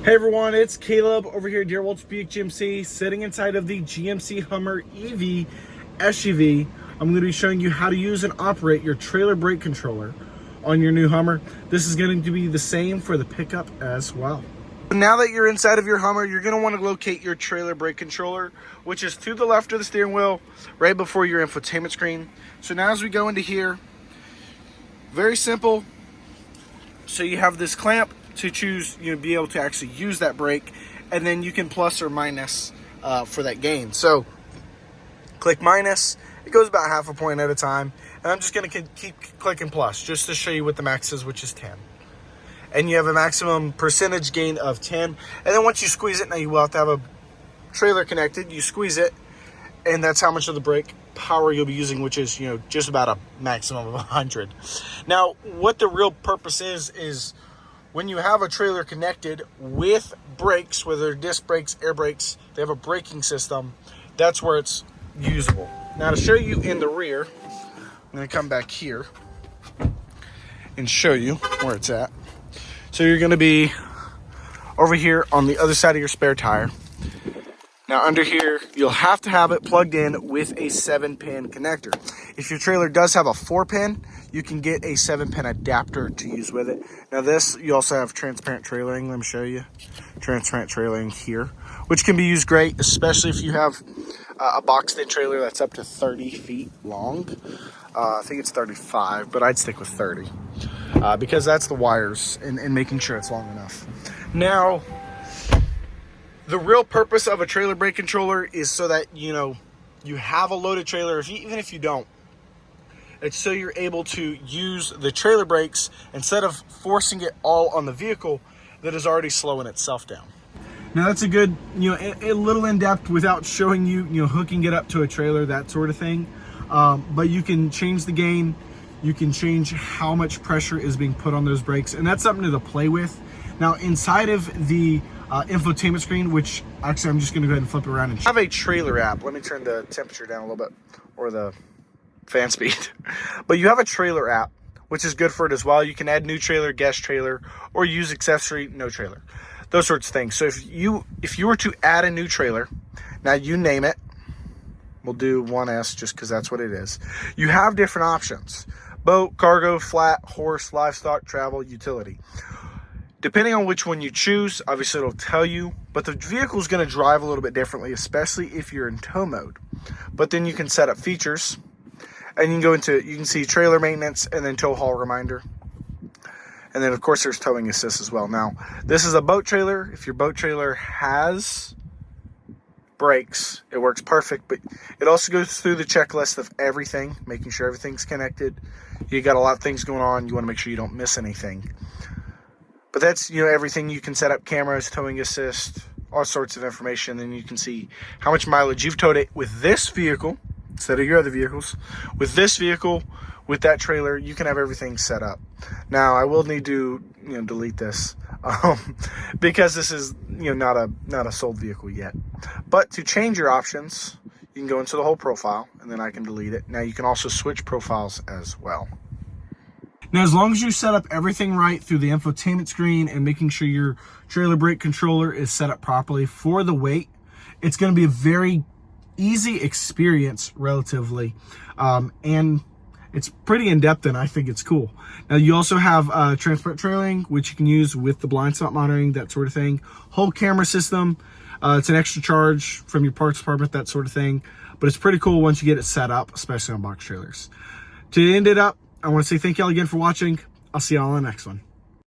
Hey everyone, it's Caleb over here at Deer Waltz Buick GMC, sitting inside of the GMC Hummer EV SUV. I'm going to be showing you how to use and operate your trailer brake controller on your new Hummer. This is going to be the same for the pickup as well. Now that you're inside of your Hummer, you're going to want to locate your trailer brake controller, which is to the left of the steering wheel, right before your infotainment screen. So now as we go into here, very simple. So you have this clamp to choose, be able to actually use that brake, and then you can plus or minus for that gain. So click minus, it goes about half a point at a time, and I'm just going to keep clicking plus just to show you what the max is, which is 10. And you have a maximum percentage gain of 10. And then once you squeeze it, now you will have to have a trailer connected, you squeeze it, and that's how much of the brake power you'll be using, which is just about a maximum of 100. Now what the real purpose is when you have a trailer connected with brakes, whether disc brakes, air brakes, they have a braking system, that's where it's usable. Now to show you in the rear, I'm going to come back here and show you where it's at. So you're going to be over here on the other side of your spare tire. Now under here, you'll have to have it plugged in with a 7-pin connector. If your trailer does have a 4-pin, you can get a 7-pin adapter to use with it. Now this, you also have transparent trailering. Let me show you. Transparent trailering here, which can be used great, especially if you have a boxed-in trailer that's up to 30 feet long. I think it's 35, but I'd stick with 30 because that's the wires and making sure it's long enough. Now, the real purpose of a trailer brake controller is so that, you have a loaded trailer, even if you don't. It's so you're able to use the trailer brakes instead of forcing it all on the vehicle that is already slowing itself down. Now that's a good, a little in-depth without showing you, hooking it up to a trailer, that sort of thing. But you can change the gain. You can change how much pressure is being put on those brakes. And that's something to play with. Now inside of the infotainment screen, which actually I'm just going to go ahead and flip it around and have a trailer app. Let me turn the temperature down a little bit, or the fan speed. But you have a trailer app, which is good for it as well. You can add new trailer, guest trailer, or use accessory, no trailer, those sorts of things. So if you were to add a new trailer, now you name it, we'll do 1S just because that's what it is. You have different options: boat, cargo, flat, horse, livestock, travel, utility. Depending on which one you choose, obviously it'll tell you, but the vehicle is going to drive a little bit differently, especially if you're in tow mode. But then you can set up features, and you can see trailer maintenance and then tow haul reminder. And then of course there's towing assist as well. Now this is a boat trailer. If your boat trailer has brakes, it works perfect, but it also goes through the checklist of everything, making sure everything's connected. You got a lot of things going on. You want to make sure you don't miss anything. But that's, everything. You can set up cameras, towing assist, all sorts of information. Then you can see how much mileage you've towed it with this vehicle instead of your other vehicles. With this vehicle, with that trailer, you can have everything set up. Now, I will need to, delete this because this is, not a sold vehicle yet. But to change your options, you can go into the whole profile, and then I can delete it. Now, you can also switch profiles as well. Now, as long as you set up everything right through the infotainment screen and making sure your trailer brake controller is set up properly for the weight, it's going to be a very easy experience relatively. And it's pretty in-depth, and I think it's cool. Now, you also have transparent trailing, which you can use with the blind spot monitoring, that sort of thing. Whole camera system. It's an extra charge from your parts department, that sort of thing. But it's pretty cool once you get it set up, especially on box trailers. To end it up, I want to say thank y'all again for watching. I'll see y'all on the next one.